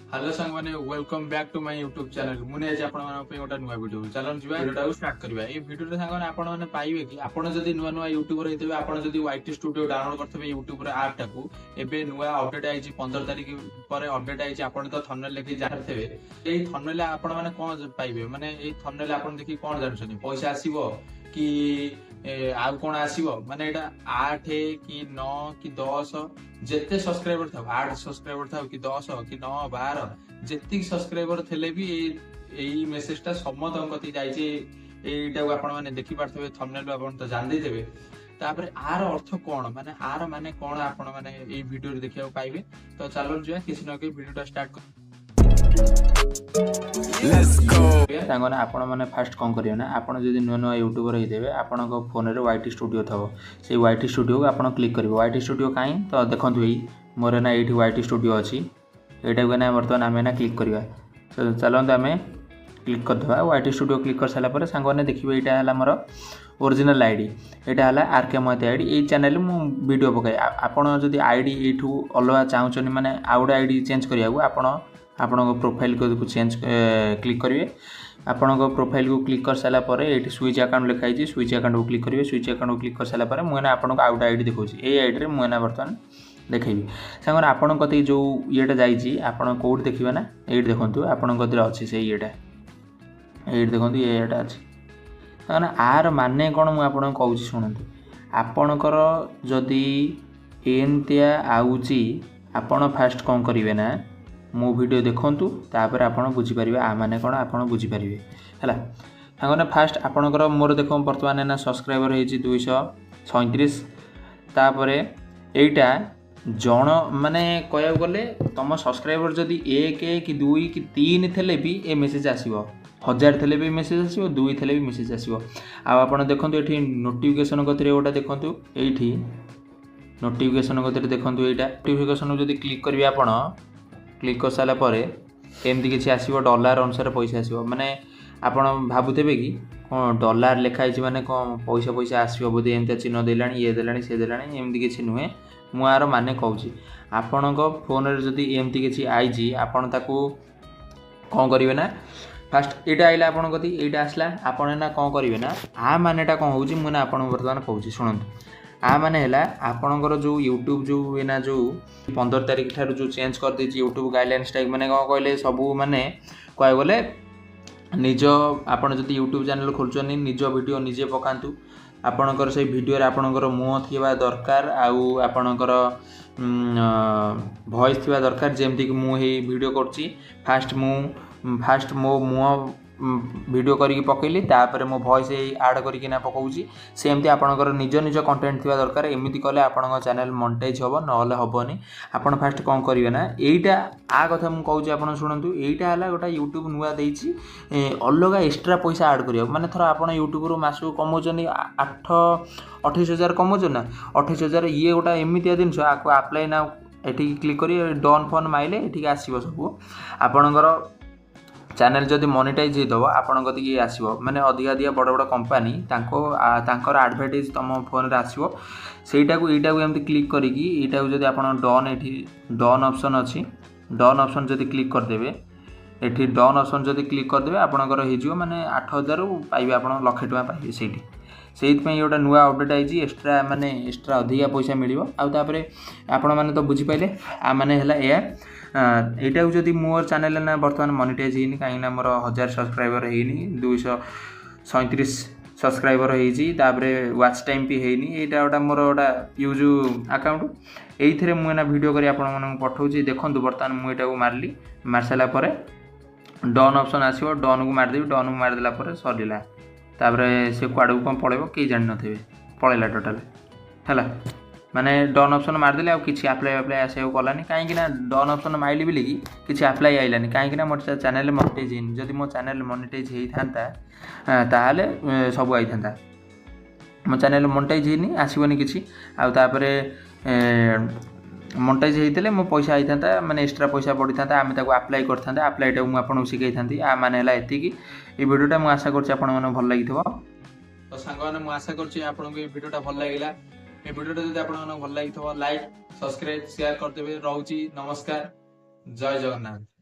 Hello संग माने welcome back to my YouTube channel मुने आज आपण माने पे गोटा नुवा वीडियो चलन जिबा वीडियोटा को स्टार्ट करबा ए वीडियो रे संग माने आपण माने पाइबे कि आपण जदी नुवा नुवा यूट्यूबर हेतबे आपण जदी वाईटी स्टूडियो डाउनलोड करथबे यूट्यूब रे ऐप टाकू एबे नुवा अपडेट आइची 15 तारिख पर अपडेट आइची आपण तो थंबनेल लेखि जानथबे एई थंबनेल आपण माने कोन पाइबे माने एई थंबनेल आपण देखि कोन जानछनी पैसा आसीबो कि आउ कोन आसीबो माने एटा 8 कि 9 कि 10 जेते सब्सक्राइबर था 8 सब्सक्राइबर था कि 10 कि 9 12 जेतिक सब्सक्राइबर थे भी यही मेसेजटा समस्त कति जाइए एटा आपण माने देखि पारथबे थंबनेल आपण तो जान देबे तापर आर अर्थ कोन माने आर माने कोन आपण माने ए वीडियो रे देखिया पाइबे तो चलो जे किसी न के वीडियोटा स्टार्ट कर लेट्स गो सांगना आपण माने फास्ट कोन करियो ना आपण जदी नो नो यूट्यूबर हे देबे आपण को फोन रे वाईटी स्टूडियो थबो से वाईटी स्टूडियो को आपण क्लिक करिवो वाईटी स्टूडियो काई तो देखंतु एई मोर ना एठी वाईटी स्टूडियो अछि एटा को ना वर्तमान आमे ना क्लिक करिवा चलंत आमे क्लिक कर दबा वाईटी स्टूडियो क्लिक कर साला पर सांगने देखिबे एटा हला मोर ओरिजिनल आईडी एटा हला आरके महती आईडी ए चैनल मु वीडियो पकाय आपण जदी आईडी एठू अलवा चाहउछनी माने आउडा आईडी चेंज करिया को आपण प्रोफाइल को चेंज क्लिक करिवे आपण प्रोफाइल को क्लिक कर साला पर एठी स्विच अकाउंट लिखाई छी स्विच अकाउंट को क्लिक करिवे स्विच अकाउंट को क्लिक कर साला पर मुना आपण आउडा आईडी देखौछि ए आईडी रे मुना वर्तमान देखैबी सांगर आपण कते जो येटा जाईची आपण कोड देखिबा ना एट देखंतु आपण कते अछि से येटा एट देखंतु येटा अछि ना आर माने कोन मु आपण कहूची सुनंतु आपणकर जदी एनतिया आउची आपण फास्ट कोन करिवे ना मो वीडियो देखंतु तापर आपण बुझी परिबे आ माने कोन आपण बुझी परिबे हला सांगने फास्ट आपणकर मोर देखो वर्तमान ना सब्सक्राइबर हेची 237 तापर एटा जन माने कहया गले तुम सब्सक्राइबर जदी 1 कि 2 कि 3 थेले भी ए मेसेज आसीबो 1000 थेले भी मेसेज आसीबो 2 थेले भी मेसेज आसीबो आ आपण देखंतु एठी नोटिफिकेशन गतरे ओटा देखंतु एठी नोटिफिकेशन गतरे देखंतु एटा नोटिफिकेशन जदी क्लिक करबी आपण क्लिक कर साला पर एमती किसी आसीबो डॉलर अनुसार पैसा आसीबो माने आपण भाबुतेबे कि डॉलर लिखाई छी माने पैसा पैसा आसीबो बोधे एमती चिन्ह देलानी ये देलानी से देलानी एमती किसी नुहे मु आर माने कहूची आपणक फोन रे जदी एमती किसी आईजी आपण ताकू कोन करिवे ना फास्ट एटा आइला आपण कति एटा आसला आपण ना कोन करिवे ना आ मानेटा कोन होउची मु ना आपण वर्तमान कहूची सुनंतु आ माने हला आपणकर जो यूट्यूब जो एना जो 15 तारिख ठार जो चेंज कर देछि यूट्यूब गाइडलाइंस टाइप माने कोन कहले सब माने कहय गले निज आपण जति यूट्यूब चैनल खोलचनी निज वीडियो निजे पकांतु आपणकर से वीडियो रे आपणकर मुह थिबा दरकार आउ आपणकर वॉइस थिबा दरकार जेमति कि मु हे वीडियो करछि फास्ट मो मुह वीडियो करिक पकेली तापर मो वॉइस ऐड करिक ना पकाउची सेमती आपणकर निज निज कंटेंट थिबा दरकार एमिति कले आपणक चैनल मोनेटाइज होबो नहले होबोनी आपण फास्ट कोन करिवे ना एइटा आ कथा मु कहूची आपण सुनंतु एइटा हला गोटा यूट्यूब नुवा देइची अलगा एक्स्ट्रा पैसा ऐड करियो माने थरा आपण यूट्यूब रो मासु कमोजनी 28,000 कमोजो ना 28,000 ये गोटा एमितिया दिनस आको अप्लाई ना एठी क्लिक करी डन फोन माइले एठी आसीबो सब आपणकर चैनल जदि मोनेटाइज होदब आपण कति आसो माने अधिका अधिका बड़ बड़ कंपनी तांकर एडवर्टाइज तुम फोन रे आसो सेटा को एटा को एमती क्लिक करिकी एटा को जदि आपण डन एठी डन ऑप्शन अछि डन ऑप्शन जदि क्लिक कर देबे एठी डन ऑप्शन जदि क्लिक कर देबे आपणकर हे जिवो माने 8,000 पाइबे आपण लाख टका पाइबे सेठी सेहित पई एटा नुवा अपडेट आइजी एक्स्ट्रा माने एक्स्ट्रा अधिका पैसा मिलिबो आ तापरे आपण माने तो बुझी पाइले आ माने हला ए एटा को जदि मोर चैनल ना वर्तमान मोनेटाइज हेनी काई ना मोर 1000 सब्सक्राइबर हेनी 237 सब्सक्राइबर हेजी तापरे वाच टाइम भी हेनी एटा ओटा मोर ओटा यूज अकाउंट एइथरे मु ना वीडियो करी आपण मन पठौची देखंतु वर्तमान मु एटा को मारली मारसला परे डन ऑप्शन आसीबो डन को मार देबी डन को मार देला परे सरीला तापरे से क्वाड को पळेबो के जानि नथिबे पळेला टोटल हला माने डन ऑप्शन मार देले आ किछि अप्लाई आसे कोलानी काहे कि ना डन ऑप्शन माइली बिली कि किछि अप्लाई आइलानी काहे कि ना मोर चैनल मोनेटाइज हेनी जदि मो चैनल मोनेटाइज हेई थांता ताहाले सब आई थांता मो चैनल मोनेटाइज हेनी आसीबोनी किछि आ तापरे मोनेटाइज हेइतले मो पैसा आई थांता माने एक्स्ट्रा पैसा पड़ी थांता आमे ताको अप्लाई कर थांता अप्लाई टा मु आपन सिखै थांती आ माने हला एति कि ए वीडियोटा मु आशा करछि आपन मन भल लागिथबो तो सांगवाने मु आशा करछि आपन को ए वीडियोटा भल लागिला ए वीडियोटा जदि आपन मन भल लागिथबो लाइक सब्सक्राइब शेयर कर देबे रहउची नमस्कार जय जगन्नाथ।